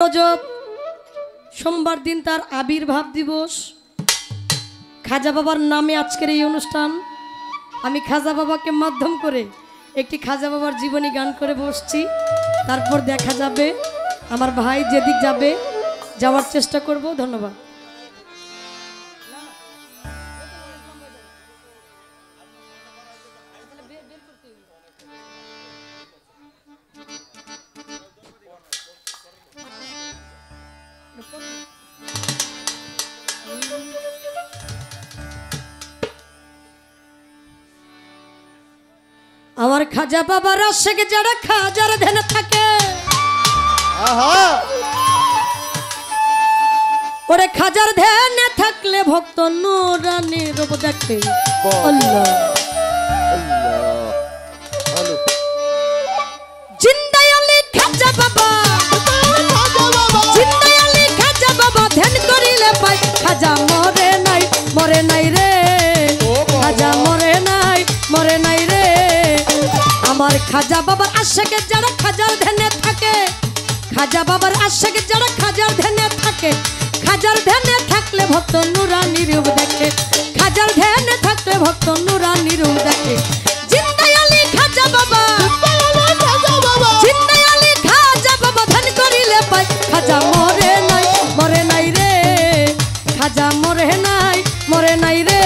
রজব সোমবার দিন তার আবির্ভাব দিবস। খাজা বাবার নামে আজকের এই অনুষ্ঠান। আমি খাজা বাবাকে মাধ্যম করে একটি খাজা বাবার জীবনী গান করে বসছি, তারপর দেখা যাবে আমার ভাই যেদিক যাবে যাওয়ার চেষ্টা করব। ধন্যবাদ। আমার খাজা বাবার আশেকে যারা খাজার ধ্যানে থাকে, ওরে খাজার ধ্যানে থাকলে ভক্ত নুরানি রূপ দেখে। আল্লাহ জিন্দাই আলী খাজা বাবা, জিন্দাই আলী খাজা বাবা, ধ্যান করিলে পাই খাজা মরে নাই, মরে নাই রে খাজা, মরে নাই, মরে নাই রে। আমার খাজা বাবার আশেকে যারা খাজার ধ্যানে থাকে, খাজা বাবার আশেকে যারা খাজার ধ্যানে থাকে, খাজার ধ্যানে থাকলে ভক্ত নুরানি রূপ দেখে, খাজার ধ্যানে থাকলে ভক্ত নুরানি রূপ দেখে। জিন্দাই আলী খাজা বাবা, জিন্দাই আলী খাজা বাবা, ধ্যান করিলে পাই খাজা মরে নাই, মরে নাই রে খাজা, মরে নাই, মরে নাই রে।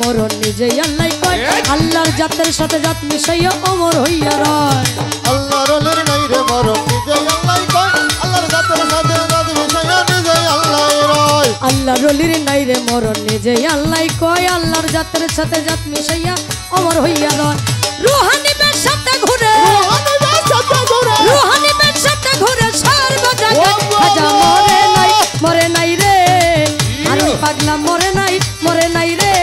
মরণ নিজে আল্লাহ কয়, আল্লাহর জাতের সাথে জাত মিশাইয়া অমর হইয়া রয়। আল্লাহর ওলির নাই রে মরণ নিজে আল্লাহ কয়, আল্লাহর জাতের সাথে জাত মিশাইয়া নিজে আল্লাহ রয়। আল্লাহর ওলির নাই রে মরণ নিজে আল্লাহ কয়, আল্লাহর জাতের সাথে জাত মিশাইয়া অমর হইয়া রয়। রুহানি বের সাথে ঘুরে, রুহানি বের সাথে ঘুরে সর্বজায়গায় খাজা মরে নাই, মরে নাই রে। আর ওই পাগলা মরে নাই, মরে নাই রে।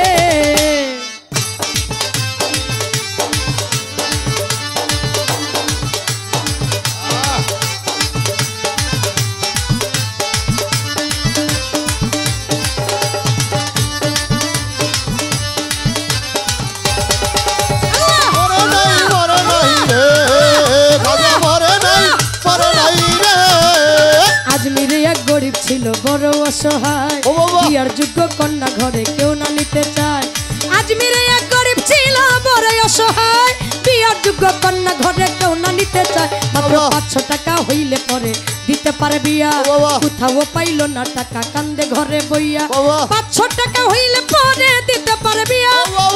আজমিরে এক গরিব ছিল বড় অসহায়, বিয়ার যোগ্য কন্যা ঘরে কেউ না নিতে চায়। আজমিরে এক গরিব ছিল বড় অসহায়, বিয়ার যোগ্য কন্যা ঘরে কেউ না নিতে চায়। মাত্র 500 টাকা হইলে পরে দিতে পারে বিয়া, কোথাও পাইল না টাকা কান্দে ঘরে বইয়া। 500 টাকা হইলে পরে দিতে পারে বিয়া,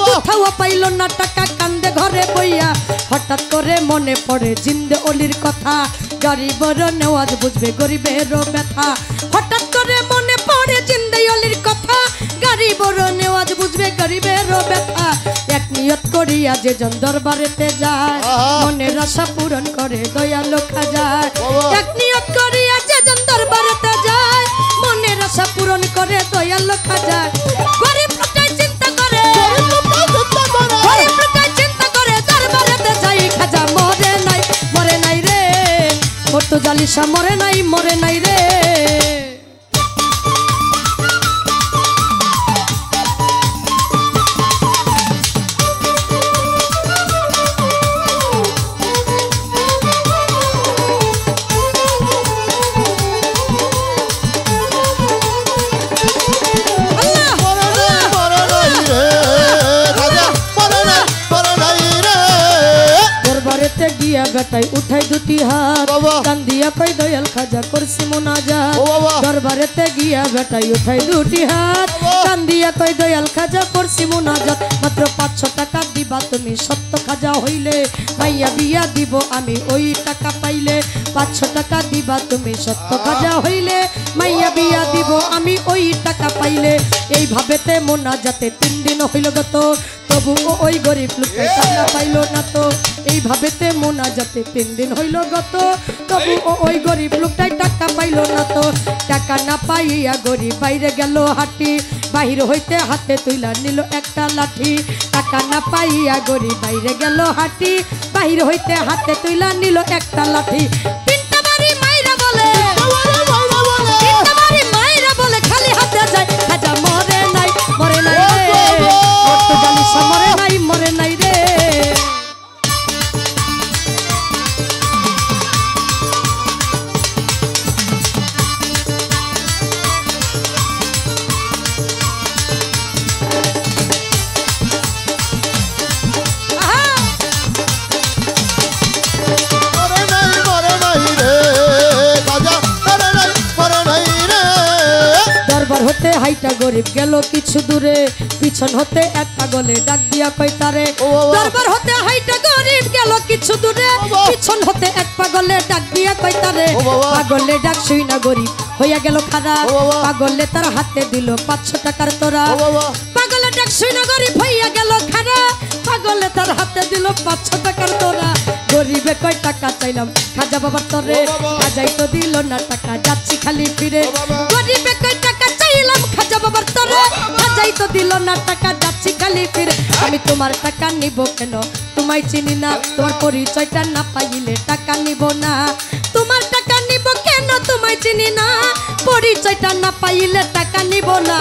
কোথাও পাইল না টাকা কান্দে ঘরে বইয়া। হঠাৎ করে মনে পড়ে জিন্দে অলির কথা, গরিবের নেওয়াজ বুঝবে গরিবেরও ব্যথা। হঠাৎ করে মনে পড়ে জিন্দে অলির কথা, গরিবের নেওয়াজ বুঝবে গরিবেরও ব্যথা। এক নিয়ত করিয়া যে জন দরবারেতে যায়, মনের আশা পূরণ করে দয়ালু খাজা। এক নিয়ত করিয়া যে জন দরবারেতে যায়, মনের আশা পূরণ করে দয়ালু খাজা। গরিব লোকটাই চিন্তা করে, গরিব লোকটাই চিন্তা করে দরবারেতে যাই খাজা মরে নাই, মরে নাই রে। মর্তু জালিসা মরে নাই, মরে নাই রে। গিয়া বেটাই উঠাই দুটি হাত, কান্দিয়া কই দয়াল খাজা করছি মোনাজাত। দরবারেতে গিয়া বেটাই উঠাই দুটি হাত, কান্দিয়া কই দয়াল খাজা করছি মোনাজাত। মাত্র 500 টাকা দিবা তুমি সত্য খাজা হইলে, মাইয়া বিয়া দিব আমি ওই টাকা পাইলে। 500 টাকা দিবা তুমি সত্য খাজা হইলে, মাইয়া বিয়া দিব আমি ওই টাকা পাইলে। এইভাবেতে মোনাজাতে 3 দিন হইল গত তবু ওই গরিব লোকটা টাকা পাইল না তো এইভাবেতে মোনাজাতে 3 দিন হইল গত তবু ওই গরিব লোকটাই টাকা পাইল না তো টাকা না পাইয়া গরিব বাইরে গেল হাঁটি বাহির হইতে হাতে তুইলা নিল একটা লাঠি টাকা না পাইয়া গরিব বাইরে গেল হাঁটি বাহির হইতে হাতে তুইলা নিল একটা লাঠি তিনটা বাড়ি মাইরা বলে তিনটা বাড়ি মাইরা বলে খালি হাতে যায় খাজা মরে নাই রে কত জানিস মরে নাই রে হতে হাইটা গরিব গেল কিছু দূরে পিছন হতে এক পাগলে ডাক দিয়া কই তারে দরবার হতে হাইটা গরিব গেল কিছু দূরে পিছন হতে এক পাগলে ডাক দিয়া কই তারে পাগলে ডাক শুই না গরিব হইয়া গেল খারা পাগলে তার হাতে দিল 500 টাকার তোরা পাগলে ডাক শুই না গরিব হইয়া গেল খারা পাগলে তার হাতে দিল 500 টাকার তোরা গরিবে কয় টাকা চাইলাম খাজা বাবার তরে খাজাই তো দিল না টাকা যাচ্ছি খালি ফিরে গরিবে কয় টাকা চাইলাম খাজা বাবার তরে খাজাই তো দিল না টাকা যাচ্ছি খালি ফিরে আমি তোমার টাকা নিব কেন তোমায় চিনি না তোমার পরিচয়টা না পাইলে টাকা নিব না তোমার টাকা নিব কেন তোমায় চিনি না পরিচয়টা না পাইলে টাকা নিব না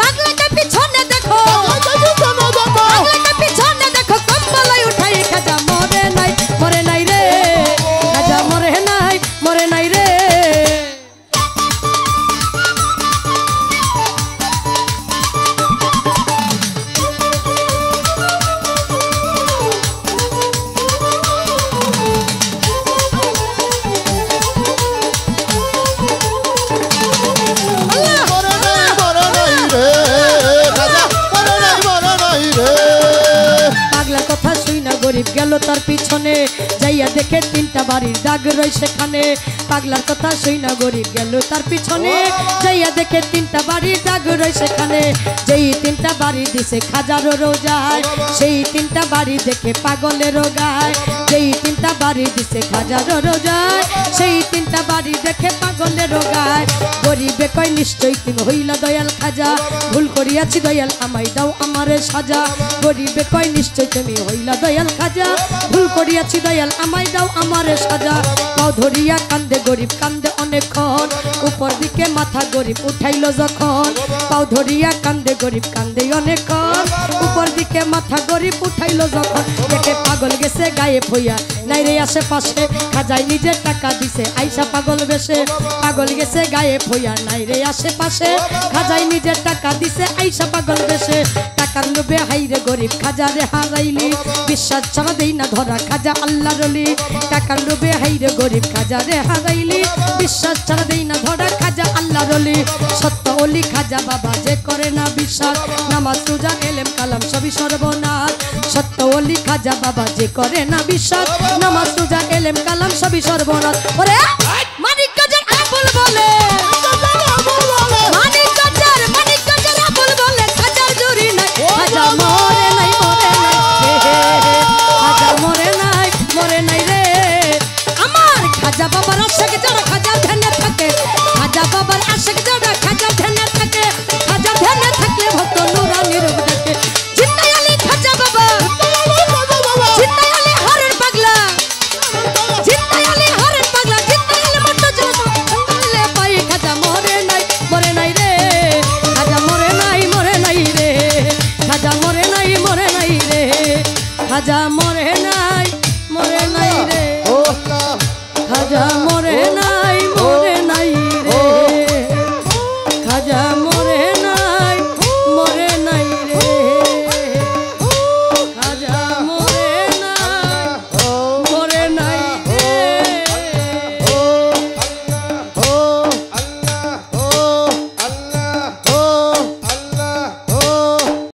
পাগলাকে পিছনে দেখো পাগলাকে পিছনে দেখো কম্বলাই উঠাই খাজা মরে নাই রে খাজা মরে নাই রে গরিব গেল তার পিছনে যাইয়া দেখে 3টা বাড়ির দাগ রই সেখানে পাগলার কথা শুই না গরিব গেল তার পিছনে যাইয়া দেখে 3টা বাড়ির দাগ রই সেখানে যেই 3টা বাড়ি দিছে খাজারও রোজায় সেই 3টা বাড়ি দেখে পাগলের গায় যেই 3টা বাড়ি দিছে খাজারও রোজায় সেই 3টা বাড়ি দেখে পাগলের গায় গরিবে কয় নিশ্চয়ই তুমি হইলা দয়াল খাজা ভুল করিয়াছি দয়াল আমায় দাও আমারে সাজা গরিবে কয় নিশ্চয় তুমি হইলা দয়াল খাজা ভুল করিয়াছি দয়াল আমায় দাও আমারে সাজা পাও ধরিয়া কান্দে গরিব কান্দে অনেকক্ষণ উপর দিকে মাথা গরিব উঠাইলো যখন পাও ধরিয়া কান্দে গরিব কান্দে অনেকক্ষণ উপর দিকে মাথা গরিব উঠাইলো যখন দেখে পাগল গেছে গায়েব হইয়া নাই রে আশেপাশে খাজায় নিজের টাকা দিছে আইসা পাগল বেশে পাগল গেছে গায়েব হইয়া নাই রে আশেপাশে খাজায় নিজের টাকা দিছে আইসা পাগল বেশে টাকার লোভে হাইরে গরিব খাজারে হারাইলি বিশ্বাস ছাড়া দেই না ধরা খাজা আল্লাহর ওলি টাকার লোভে হাইরে গরিব খাজারে হারাইলি বিশ্বাস ছাড়া দেই না ধরা খাজা আল্লাহর ওলি সত্য ওলি খাজা বাবা যে করে না বিশ্বাস নামাজ রোজা এলেম কালাম সবই সর্বনাশ সত্য ওলি খাজা বাবা যে করে না বিশ্বাস নামাজ রোজা এলেম কালাম সবই সর্বনাশ ওরে মানিক কাজার আবুল বলে মানিক কাজার আবুল বলে খাজার জুরি নাই খাজা মরে নাই খাজা মরে নাই রে আমার খাজা বাবার আশেক যারা খাজার ধ্যানে থাকে খাজা বাবার আশেক যারা খাজার ধ্যানে থাকে খাজার ধ্যানে থাকলে ভক্ত নুরানি রূপ দেখে জিন্দাই আলী খাজা বাবা জিন্দাই আলী হরের পাগলা জিন্দাই আলী হরের পাগলা জিন্দাই আলী মতো জলে পাই খাজা মরে নাই রে খাজা মরে নাই রে খাজা মরে নাই রে খাজা